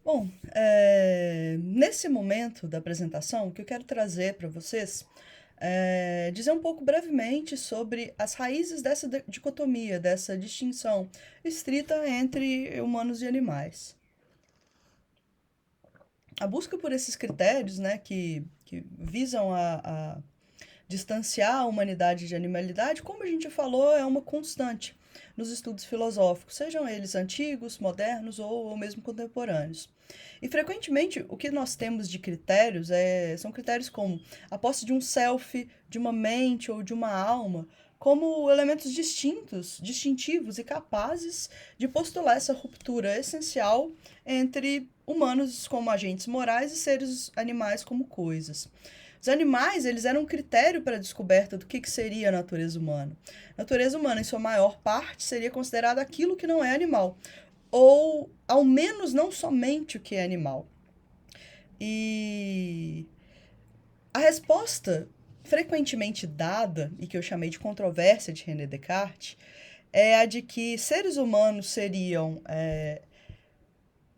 Bom, nesse momento da apresentação, o que eu quero trazer para vocês é dizer um pouco brevemente sobre as raízes dessa dicotomia, dessa distinção estrita entre humanos e animais. A busca por esses critérios, né, que visam a distanciar a humanidade de animalidade, como a gente falou, é uma constante nos estudos filosóficos, sejam eles antigos, modernos ou mesmo contemporâneos. E frequentemente o que nós temos de critérios são critérios como a posse de um self, de uma mente ou de uma alma, como elementos distintivos e capazes de postular essa ruptura essencial entre humanos como agentes morais e seres animais como coisas. Os animais, eles eram um critério para a descoberta do que seria a natureza humana. A natureza humana, em sua maior parte, seria considerada aquilo que não é animal, ou ao menos não somente o que é animal. E a resposta frequentemente dada, e que eu chamei de controvérsia de René Descartes, é a de que seres humanos seriam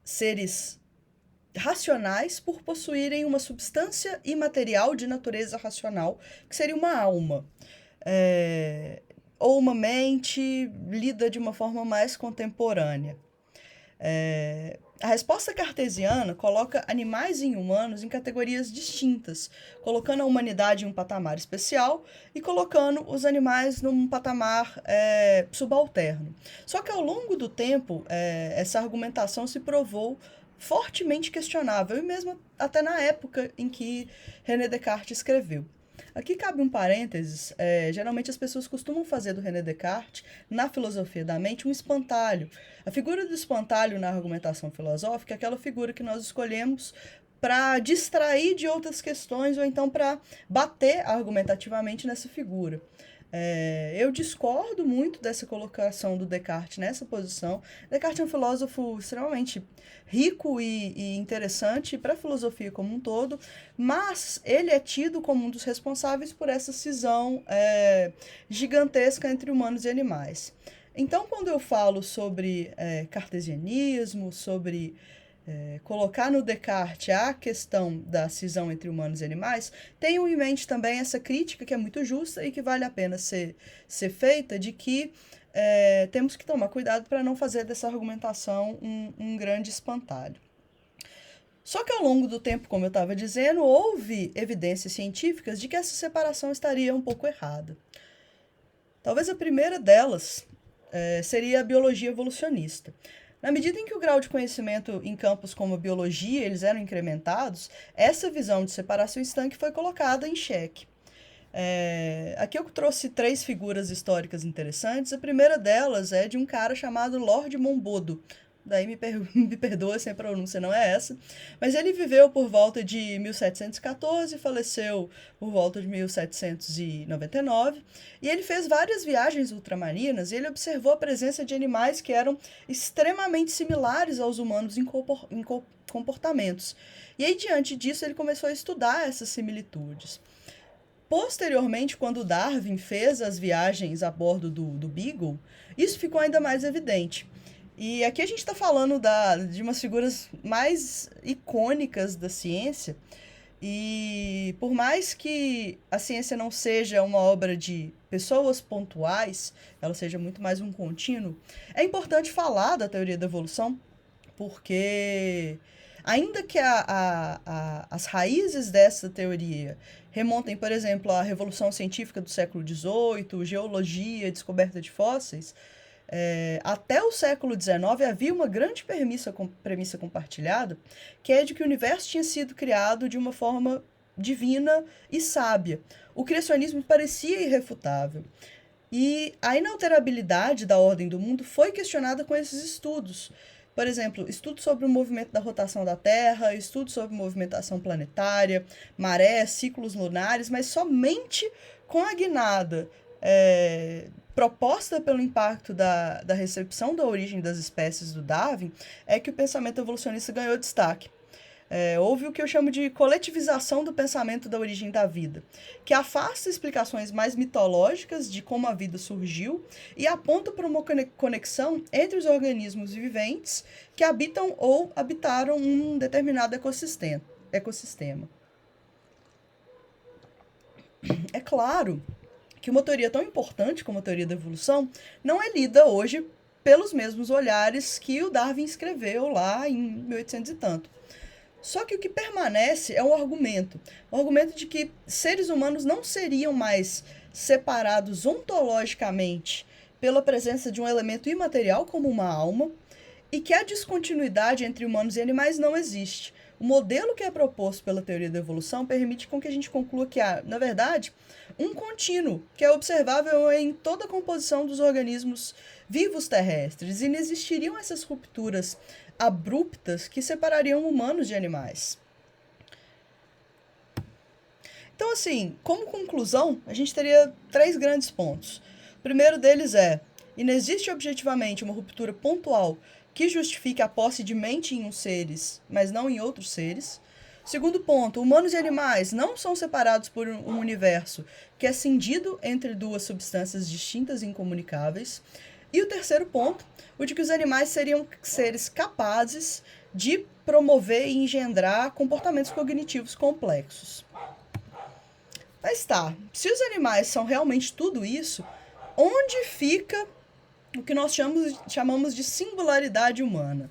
seres racionais por possuírem uma substância imaterial de natureza racional, que seria uma alma. Ou uma mente lida de uma forma mais contemporânea. A resposta cartesiana coloca animais e humanos em categorias distintas, colocando a humanidade em um patamar especial e colocando os animais num patamar subalterno. Só que ao longo do tempo, essa argumentação se provou fortemente questionável, e mesmo até na época em que René Descartes escreveu. Aqui cabe um parênteses. Geralmente as pessoas costumam fazer do René Descartes, na filosofia da mente, um espantalho. A figura do espantalho na argumentação filosófica é aquela figura que nós escolhemos para distrair de outras questões ou então para bater argumentativamente nessa figura. Eu discordo muito dessa colocação do Descartes nessa posição. Descartes é um filósofo extremamente rico e interessante para a filosofia como um todo, mas ele é tido como um dos responsáveis por essa cisão gigantesca entre humanos e animais. Então, quando eu falo sobre cartesianismo, sobre colocar no Descartes a questão da cisão entre humanos e animais, tenho em mente também essa crítica que é muito justa e que vale a pena ser feita, de que temos que tomar cuidado para não fazer dessa argumentação um grande espantalho. Só que ao longo do tempo, como eu estava dizendo, houve evidências científicas de que essa separação estaria um pouco errada. Talvez a primeira delas seria a biologia evolucionista. Na medida em que o grau de conhecimento em campos como a biologia eles eram incrementados, essa visão de separação estanque foi colocada em xeque. Aqui eu trouxe 3 figuras históricas interessantes. A primeira delas é de um cara chamado Lord Monboddo. Daí me perdoa se a pronúncia não é essa. Mas ele viveu por volta de 1714 e faleceu por volta de 1799. E ele fez várias viagens ultramarinas e ele observou a presença de animais que eram extremamente similares aos humanos em comportamentos. E aí, diante disso, ele começou a estudar essas similitudes. Posteriormente, quando Darwin fez as viagens a bordo do Beagle, isso ficou ainda mais evidente. E aqui a gente está falando de umas figuras mais icônicas da ciência, e por mais que a ciência não seja uma obra de pessoas pontuais, ela seja muito mais um contínuo, é importante falar da teoria da evolução, porque ainda que as raízes dessa teoria remontem, por exemplo, à Revolução Científica do século XVIII, geologia, descoberta de fósseis, até o século XIX havia uma grande premissa compartilhada, que é de que o universo tinha sido criado de uma forma divina e sábia. O criacionismo parecia irrefutável. E a inalterabilidade da ordem do mundo foi questionada com esses estudos. Por exemplo, estudos sobre o movimento da rotação da Terra, estudos sobre movimentação planetária, marés, ciclos lunares, mas somente com a guinada proposta pelo impacto da recepção da origem das espécies do Darwin é que o pensamento evolucionista ganhou destaque. Houve o que eu chamo de coletivização do pensamento da origem da vida, que afasta explicações mais mitológicas de como a vida surgiu e aponta para uma conexão entre os organismos viventes que habitam ou habitaram um determinado ecossistema. É claro que uma teoria tão importante como a teoria da evolução não é lida hoje pelos mesmos olhares que o Darwin escreveu lá em 1800 e tanto. Só que o que permanece é o argumento de que seres humanos não seriam mais separados ontologicamente pela presença de um elemento imaterial como uma alma, e que a descontinuidade entre humanos e animais não existe. O modelo que é proposto pela teoria da evolução permite com que a gente conclua que há, na verdade, um contínuo que é observável em toda a composição dos organismos vivos terrestres, e não existiriam essas rupturas abruptas que separariam humanos de animais. Então, assim, como conclusão, a gente teria 3 grandes pontos. O primeiro deles é: inexiste objetivamente uma ruptura pontual que justifique a posse de mente em uns seres, mas não em outros seres. Segundo ponto, humanos e animais não são separados por um universo que é cindido entre 2 substâncias distintas e incomunicáveis. E o terceiro ponto, o de que os animais seriam seres capazes de promover e engendrar comportamentos cognitivos complexos. Mas tá, se os animais são realmente tudo isso, onde fica o que nós chamamos de singularidade humana?